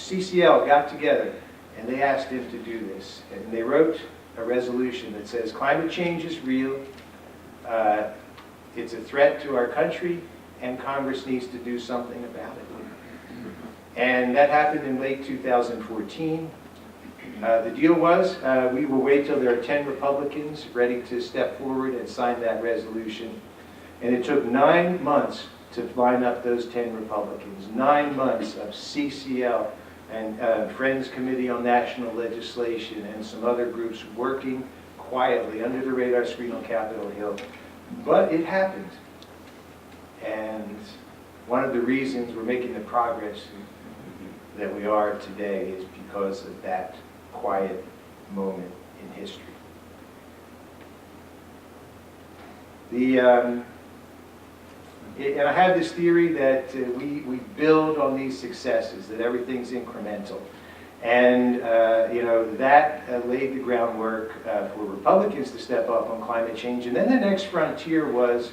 CCL got together and they asked him to do this. And they wrote a resolution that says climate change is real, it's a threat to our country, and Congress needs to do something about it. And that happened in late 2014. The deal was we will wait till there are 10 Republicans ready to step forward and sign that resolution. And it took 9 months to line up those 10 Republicans, 9 months of CCL and Friends Committee on National Legislation and some other groups working quietly under the radar screen on Capitol Hill. But it happened. And one of the reasons we're making the progress that we are today is because of that quiet moment in history. And I have this theory that we build on these successes, that everything's incremental. And that laid the groundwork for Republicans to step up on climate change. And then the next frontier was,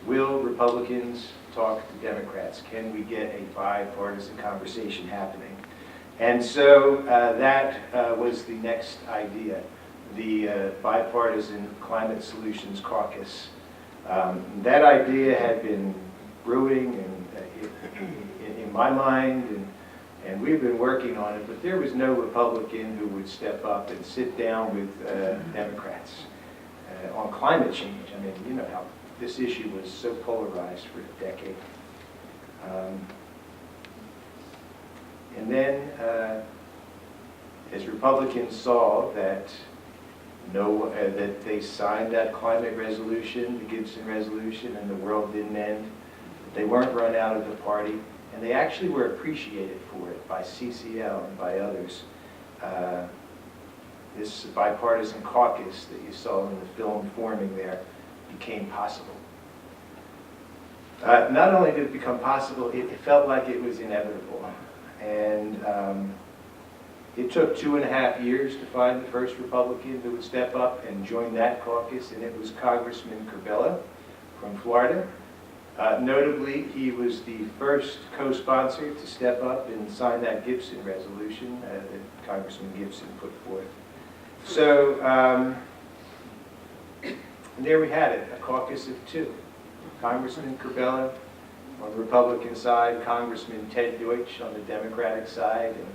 will Republicans talk to Democrats? Can we get a bipartisan conversation happening? And so that was the next idea, the Bipartisan Climate Solutions Caucus. That idea had been brewing in my mind, and we've been working on it, but there was no Republican who would step up and sit down with Democrats on climate change. I mean, you know how this issue was so polarized for a decade. And then, as Republicans saw that that they signed that climate resolution, the Gibson resolution, and the world didn't end, they weren't run out of the party, and they actually were appreciated for it by CCL and by others. This bipartisan caucus that you saw in the film forming there became possible. Not only did it become possible, it felt like it was inevitable. And it took 2.5 years to find the first Republican who would step up and join that caucus, and it was Congressman Curbelo from Florida. Notably, he was the first co-sponsor to step up and sign that Gibson resolution that Congressman Gibson put forth. So there we had it, a caucus of two. Congressman Curbelo on the Republican side, Congressman Ted Deutsch on the Democratic side, and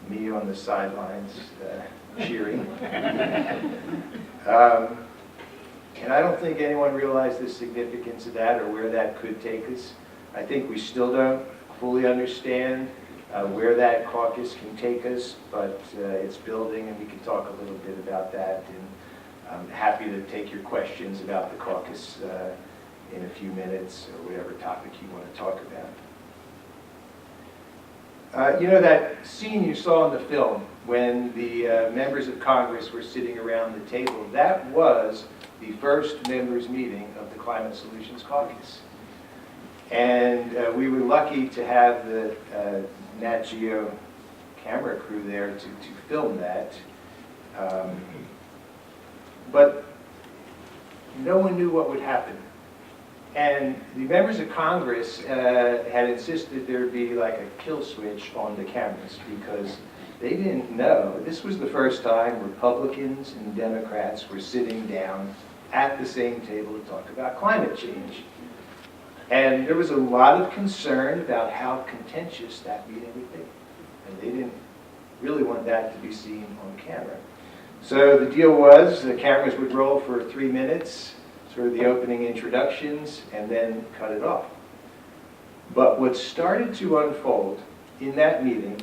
me on the sidelines cheering. And I don't think anyone realized the significance of that or where that could take us. I think we still don't fully understand where that caucus can take us, but it's building, and we can talk a little bit about that. And I'm happy to take your questions about the caucus in a few minutes, or whatever topic you want to talk about. You know that scene you saw in the film when the members of Congress were sitting around the table? That was the first members' meeting of the Climate Solutions Caucus. And we were lucky to have the Nat Geo camera crew there to film that. But no one knew what would happen. And the members of Congress had insisted there be like a kill switch on the cameras because they didn't know. This was the first time Republicans and Democrats were sitting down at the same table to talk about climate change. And there was a lot of concern about how contentious that meeting would be. And they didn't really want that to be seen on camera. So the deal was the cameras would roll for 3 minutes, sort of the opening introductions, and then cut it off. But what started to unfold in that meeting,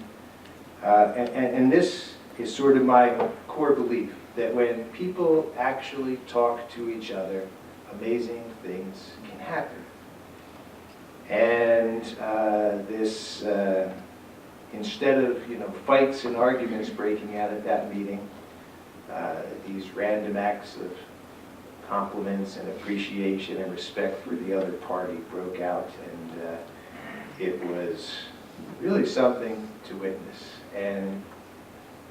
and this is sort of my core belief, that when people actually talk to each other, amazing things can happen. And instead of fights and arguments breaking out at that meeting, these random acts of compliments and appreciation and respect for the other party broke out, and it was really something to witness. And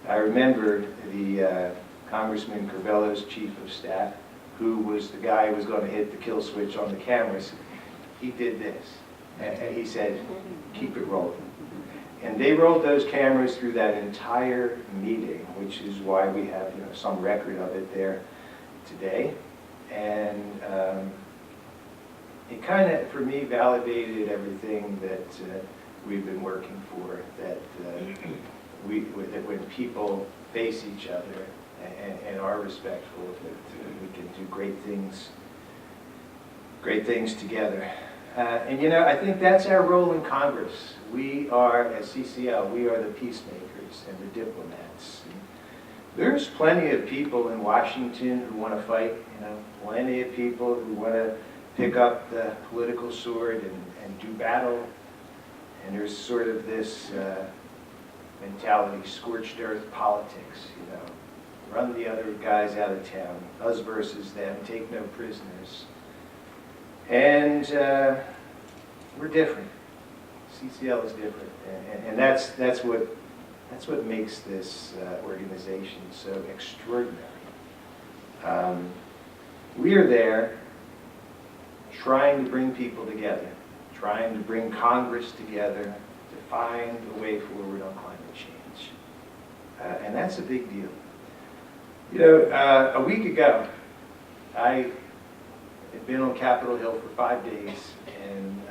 I remember the Congressman Curbelo's chief of staff, who was the guy who was going to hit the kill switch on the cameras. He did this, and he said, "Keep it rolling." And they rolled those cameras through that entire meeting, which is why we have, you know, some record of it there today. And it kind of, for me, validated everything that we've been working for, that that when people face each other and are respectful, that we can do great things together. And you know, I think that's our role in Congress. We are, as CCL, we are the peacemakers and the diplomats. There's plenty of people in Washington who want to fight, you know, plenty of people who want to pick up the political sword and do battle. And there's sort of this mentality, scorched earth politics, you know, run the other guys out of town, us versus them, take no prisoners. And we're different. CCL is different, and that's what makes this organization so extraordinary. We are there trying to bring people together, trying to bring Congress together to find a way forward on climate change, and that's a big deal. You know, a week ago, I had been on Capitol Hill for 5 days, and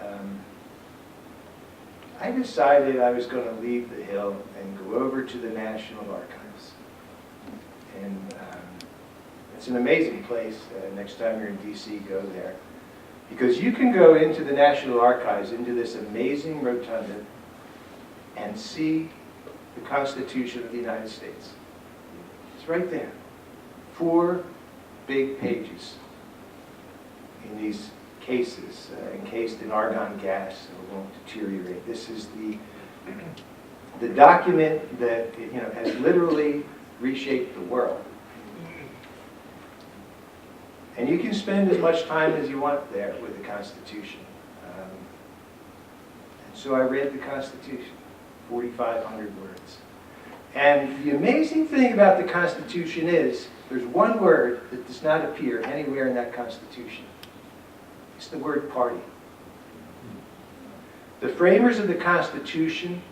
I decided I was going to leave the Hill and go over to the National Archives. And it's an amazing place. Next time you're in D.C., go there. Because you can go into the National Archives, into this amazing rotunda, and see the Constitution of the United States. It's right there. 4 big pages in these cases, encased in argon gas, so it won't deteriorate. This is the document that, you know, has literally reshaped the world. And you can spend as much time as you want there with the Constitution. And so I read the Constitution, 4,500 words. And the amazing thing about the Constitution is there's one word that does not appear anywhere in that Constitution. It's the word party. The framers of the Constitution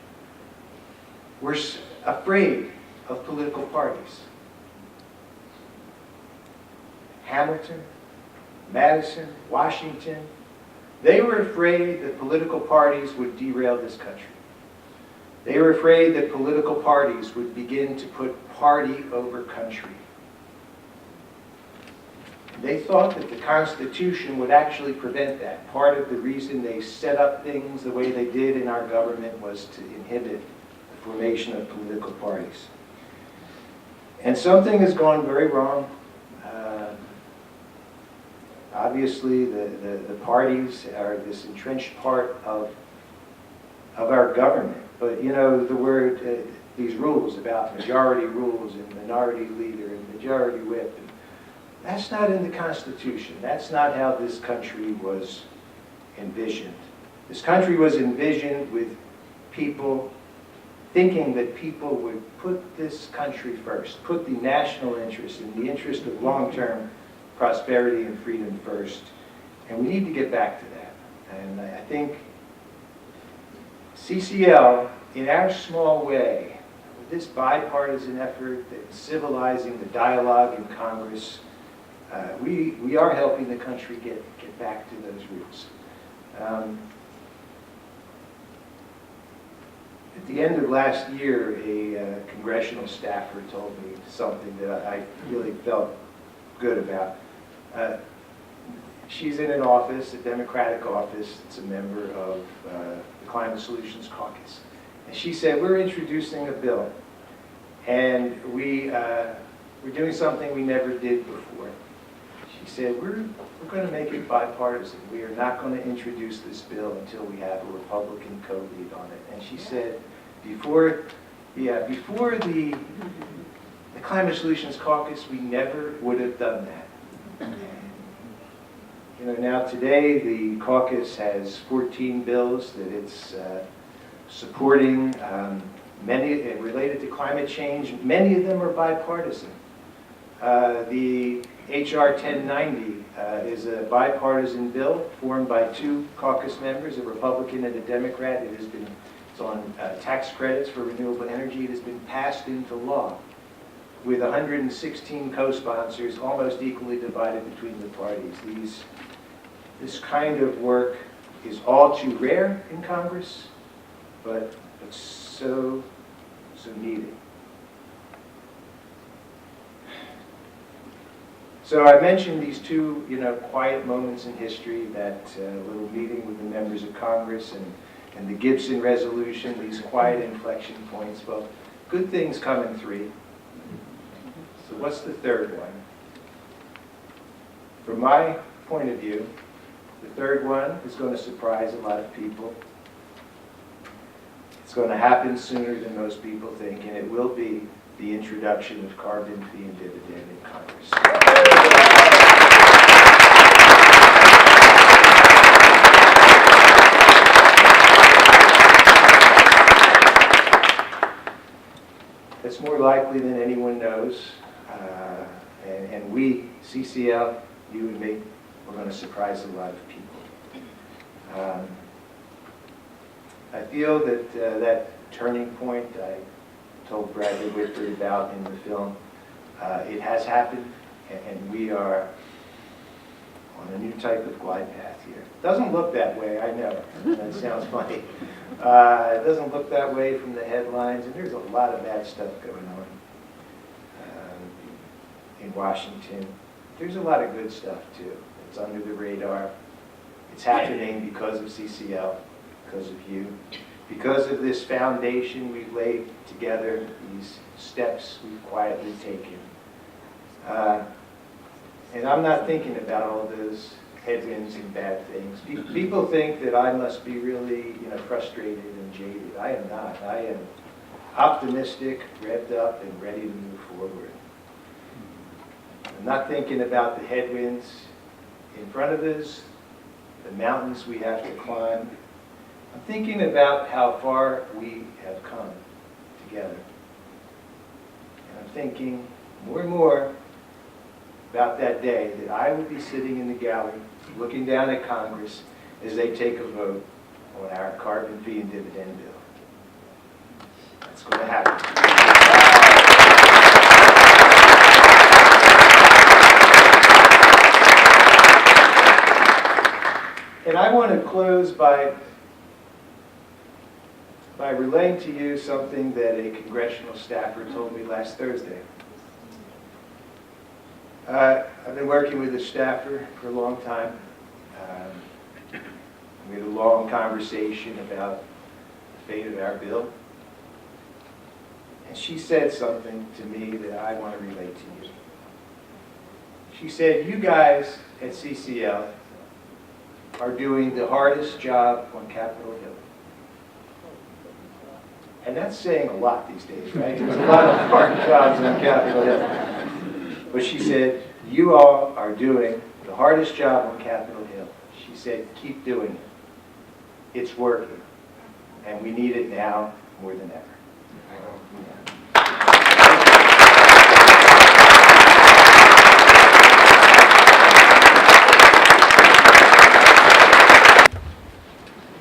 were afraid of political parties. Hamilton, Madison, Washington, they were afraid that political parties would derail this country. They were afraid that political parties would begin to put party over country. They thought that the Constitution would actually prevent that. Part of the reason they set up things the way they did in our government was to inhibit the formation of political parties. And something has gone very wrong. Obviously, the parties are this entrenched part of our government. But, you know, the word, these rules about majority rules and minority leader and majority whip, that's not in the Constitution. That's not how this country was envisioned. This country was envisioned with people thinking that people would put this country first, put the national interest and the interest of long-term prosperity and freedom first. And we need to get back to that. And I think CCL, in our small way, with this bipartisan effort that's civilizing the dialogue in Congress, we are helping the country get back to those roots. At the end of last year, a congressional staffer told me something that I really felt good about. She's in an office, a Democratic office, it's a member of the Climate Solutions Caucus. And she said, we're introducing a bill, and we're doing something we never did before. She said, we're going to make it bipartisan. We are not going to introduce this bill until we have a Republican co-lead on it. And she said, before the Climate Solutions Caucus, we never would have done that. You know, now today the caucus has 14 bills that it's supporting, many related to climate change. Many of them are bipartisan. The H.R. 1090 is a bipartisan bill formed by 2 caucus members, a Republican and a Democrat. It has been It's on tax credits for renewable energy. It has been passed into law with 116 co-sponsors, almost equally divided between the parties. This kind of work is all too rare in Congress, but so needed. So I mentioned these two, quiet moments in history, that little meeting with the members of Congress and the Gibson resolution, these quiet inflection points. Well, good things come in three. So what's the third one? From my point of view, the third one is going to surprise a lot of people. It's going to happen sooner than most people think, and it will be the introduction of carbon fee and dividend in Congress. It's more likely than anyone knows, and we, CCL, you and me, we're going to surprise a lot of people. I feel that that turning point I told Bradley Whitford about in the film, it has happened, and we are on a new type of glide path here. It doesn't look that way, I know. That sounds funny. It doesn't look that way from the headlines, and there's a lot of bad stuff going on in Washington. There's a lot of good stuff, too. It's under the radar. It's happening because of CCL, because of you, because of this foundation we've laid together, these steps we've quietly taken. And I'm not thinking about all those headwinds and bad things. People think that I must be really, frustrated and jaded. I am not. I am optimistic, revved up, and ready to move forward. I'm not thinking about the headwinds in front of us, the mountains we have to climb. I'm thinking about how far we have come together. And I'm thinking more and more about that day that I will be sitting in the gallery looking down at Congress as they take a vote on our carbon fee and dividend bill. That's going to happen. And I want to close by relaying to you something that a congressional staffer told me last Thursday. I've been working with a staffer for a long time. We had a long conversation about the fate of our bill. And she said something to me that I want to relate to you. She said, you guys at CCL are doing the hardest job on Capitol Hill. And that's saying a lot these days, right? There's a lot of hard jobs on Capitol Hill. But she said, you all are doing the hardest job on Capitol Hill. She said, keep doing it. It's working. And we need it now more than ever.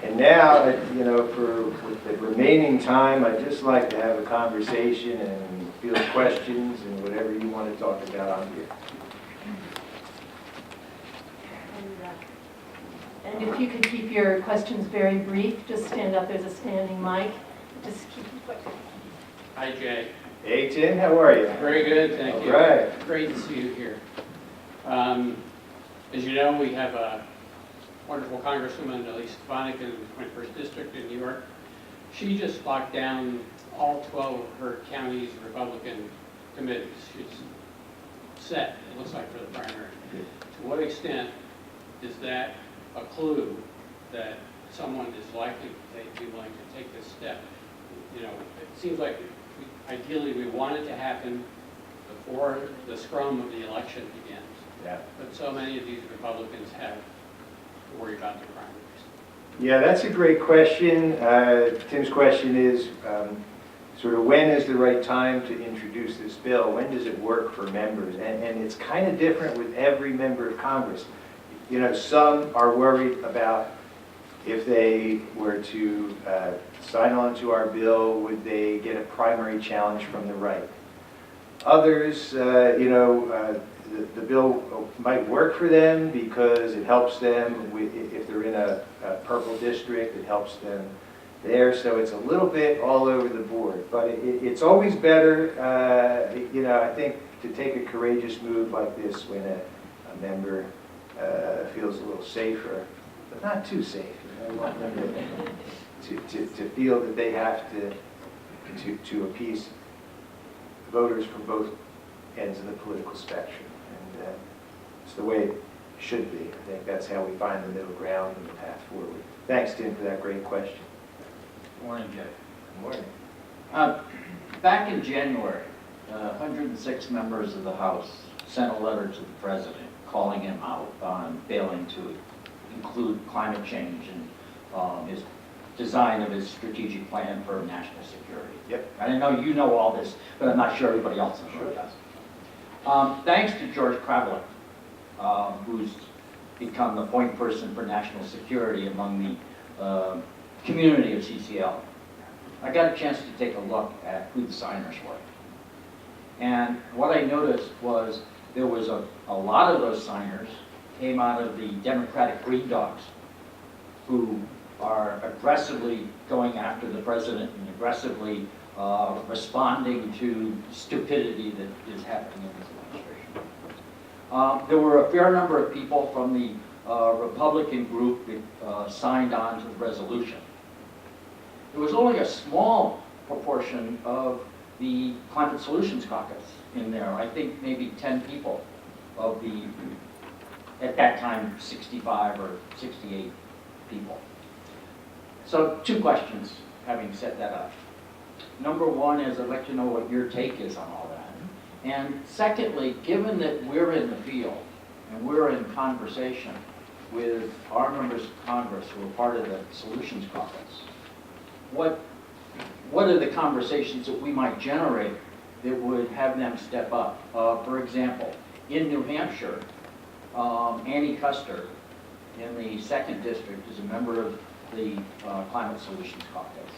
And now, for the remaining time, I'd just like to have a conversation and field questions and whatever you want to talk about on here. And if you could keep your questions very brief, just stand up, there's a standing mic. Just keep it quick. Hi, Jay. Hey, Tim, how are you? Very good, thank you. All right. Great to see you here. As you know, we have a wonderful Congresswoman, Elise Stefanik, in the 21st District in New York. She just locked down all 12 of her county's Republican committees. She's set, it looks like, for the primary. To what extent is that a clue that someone is likely to be willing to take this step? It seems like ideally we want it to happen before the scrum of the election begins. Yeah. But so many of these Republicans have to worry about their primaries. Yeah, that's a great question. Tim's question is sort of when is the right time to introduce this bill? When does it work for members? And it's kind of different with every member of Congress. Some are worried about if they were to sign on to our bill, would they get a primary challenge from the right? Others, the bill might work for them because it helps them if they're in a purple district, it helps them there. So it's a little bit all over the board. But it's always better, I think, to take a courageous move like this when a member feels a little safer, but not too safe. You want them to feel that they have to appease voters from both ends of the political spectrum. And it's the way it should be. I think that's how we find the middle ground and the path forward. Thanks, Tim, for that great question. Good morning, Jay. Good morning. Back in January, 106 members of the House sent a letter to the President calling him out on failing to include climate change in his design of his strategic plan for national security. Yep. And I know you know all this, but I'm not sure everybody else knows what it does. Thanks to George Kravlik, who's become the point person for national security among the community of CCL, I got a chance to take a look at who the signers were. And what I noticed was there was a lot of those signers came out of the Democratic Green Dogs, who are aggressively going after the president and aggressively responding to stupidity that is happening in this administration. There were a fair number of people from the Republican group that signed on to the resolution. There was only a small proportion of the Climate Solutions Caucus in there. I think maybe 10 people of the, at that time, 65 or 68 people. So 2 questions, having set that up. Number one is I'd like to know what your take is on all that. And secondly, given that we're in the field and we're in conversation with our members of Congress who are part of the Solutions Caucus, what are the conversations that we might generate that would have them step up? For example, in New Hampshire, Annie Custer in the 2nd District is a member of the Climate Solutions Caucus,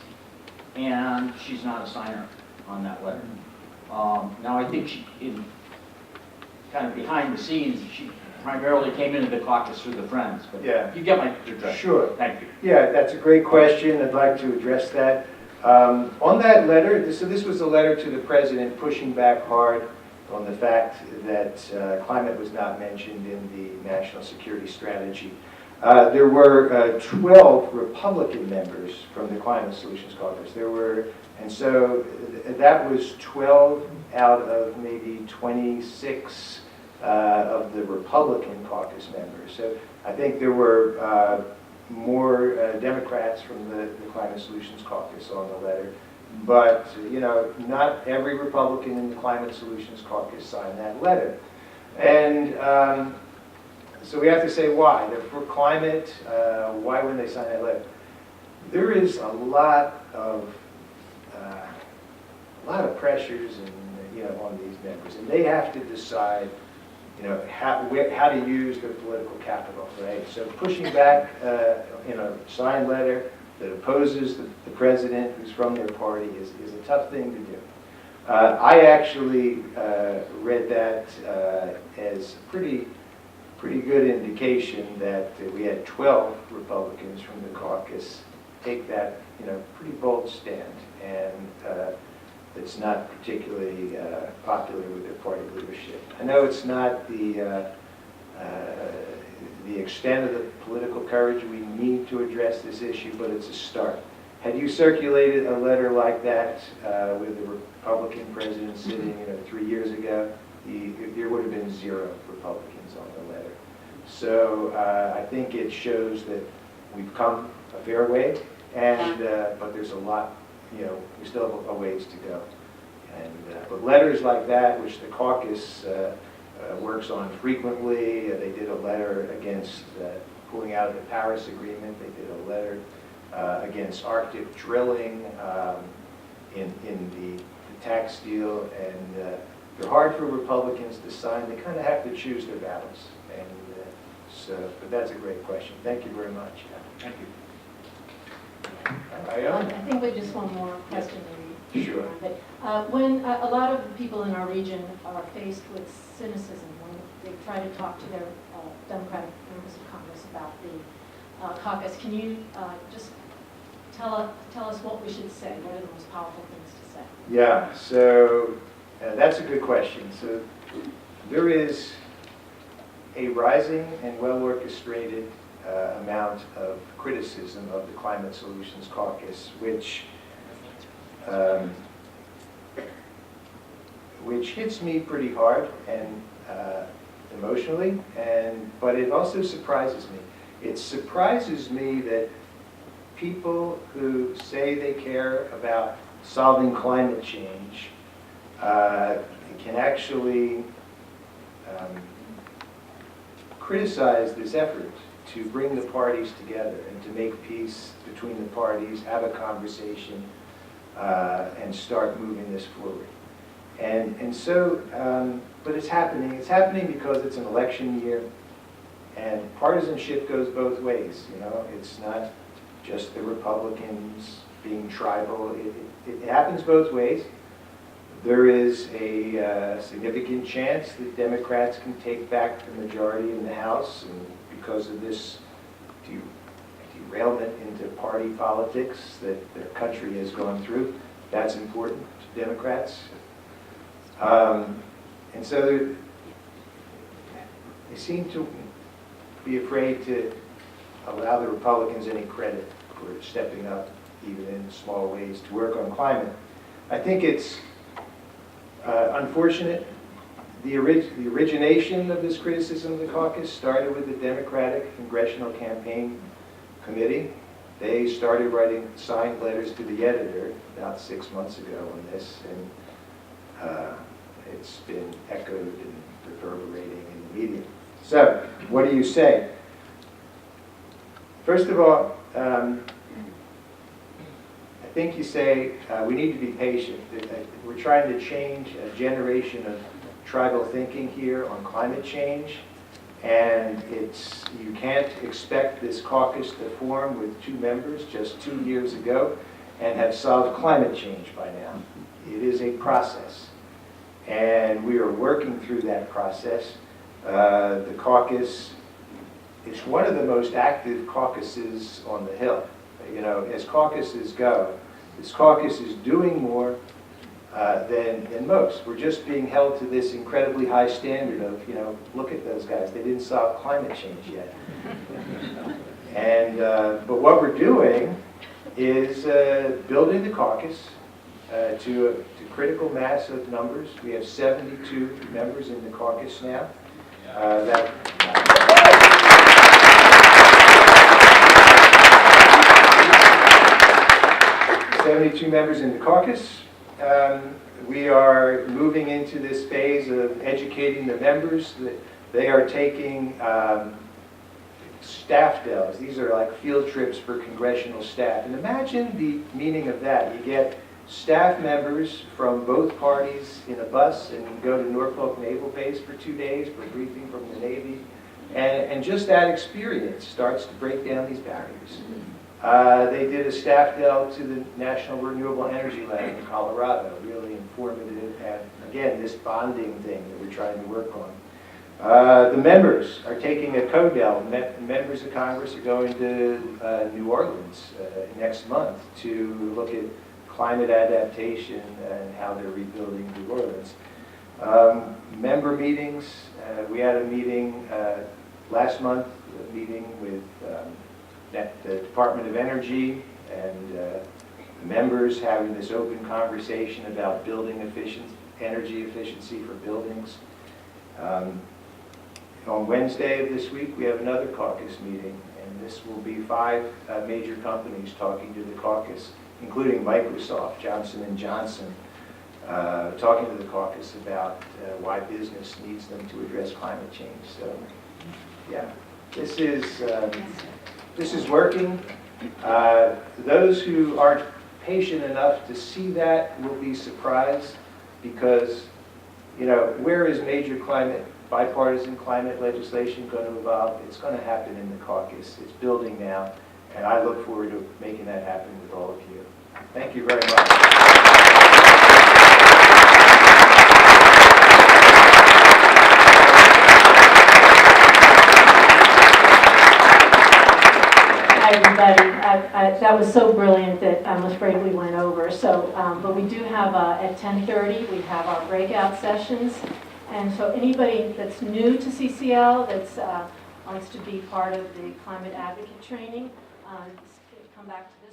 and she's not a signer on that letter. Now, I think she, kind of behind the scenes, she primarily came into the caucus through the Friends, but Yeah. you get my address. Sure. Thank you. Yeah, that's a great question. I'd like to address that. On that letter, so this was a letter to the president pushing back hard on the fact that climate was not mentioned in the national security strategy. There were 12 Republican members from the Climate Solutions Caucus. And so that was 12 out of maybe 26 of the Republican caucus members. So I think there were more Democrats from the Climate Solutions Caucus on the letter. But, not every Republican in the Climate Solutions Caucus signed that letter. And so we have to say why. They're for climate. Why wouldn't they sign that letter? There is a lot of pressures and on these members, and they have to decide how to use their political capital, right? So pushing back in a signed letter that opposes the president who's from their party is a tough thing to do. I actually read that as pretty good indication that we had 12 Republicans from the caucus take that pretty bold stand, and it's not particularly popular with their party leadership. I know it's not the extent of the political courage we need to address this issue, but it's a start. Had you circulated a letter like that with the Republican president sitting 3 years ago, there would have been 0 Republicans on the letter. So I think it shows that we've come a fair way, and but there's a lot, we still have a ways to go. And but letters like that, which the caucus works on frequently, they did a letter against pulling out of the Paris Agreement. They did a letter against Arctic drilling in the tax deal, and they're hard for Republicans to sign. They kind of have to choose their battles. And but that's a great question. Thank you very much. Thank you. Ione? I think we just one more question. maybe. Sure. But when a lot of people in our region are faced with cynicism when they try to talk to their Democratic members of Congress about the caucus, can you just tell us what we should say? What are the most powerful things to say? Yeah, so that's a good question. So there is a rising and well-orchestrated amount of criticism of the Climate Solutions Caucus, which hits me pretty hard and emotionally, but it also surprises me. It surprises me that people who say they care about solving climate change can actually criticize this effort to bring the parties together and to make peace between the parties, have a conversation, and start moving this forward. But it's happening. It's happening because it's an election year, and partisanship goes both ways. You know, it's not just the Republicans being tribal. It happens both ways. There is a significant chance that Democrats can take back the majority in the House, and because of this derailment into party politics that the country has gone through, that's important to Democrats. And so they seem to be afraid to allow the Republicans any credit for stepping up, even in small ways, to work on climate. I think it's unfortunate. The origination of this criticism of the caucus started with the Democratic Congressional Campaign Committee. They started writing signed letters to the editor about 6 months ago on this, and it's been echoed and reverberating in the media. So, what do you say? First of all, I think you say we need to be patient. We're trying to change a generation of tribal thinking here on climate change, and you can't expect this caucus to form with 2 members just 2 years ago and have solved climate change by now. It is a process, and we are working through that process. The caucus is one of the most active caucuses on the Hill. You know, as caucuses go, this caucus is doing more than most. We're just being held to this incredibly high standard of, you know, look at those guys, they didn't solve climate change yet. But what we're doing is building the caucus to a critical mass of numbers. We have 72 members in the caucus now. 72 members in the caucus. We are moving into this phase of educating the members. That they are taking staff days. These are like field trips for congressional staff. And imagine the meaning of that. You get staff members from both parties in a bus and go to Norfolk Naval Base for 2 days for briefing from the Navy. And just that experience starts to break down these barriers. They did a staff day to the National Renewable Energy Lab in Colorado, really informative, and again, this bonding thing that we're trying to work on. The members are taking a co-del. Members of Congress are going to New Orleans next month to look at climate adaptation and how they're rebuilding New Orleans. Member meetings, we had a meeting last month, a meeting with the Department of Energy and the members having this open conversation about building energy efficiency for buildings. On Wednesday of this week, we have another caucus meeting, and this will be 5 major companies talking to the caucus, including Microsoft, Johnson & Johnson, talking to the caucus about why business needs them to address climate change. So, yeah, this is working. Those who aren't patient enough to see that will be surprised because, you know, where is major bipartisan climate legislation going to evolve? It's going to happen in the caucus. It's building now, And I look forward to making that happen with all of you. Thank you very much. Hi, everybody. That was so brilliant that I'm afraid we went over. So, but we do have, at 10:30, we have our breakout sessions. And so anybody that's new to CCL, that's wants to be part of the climate advocate training, come back to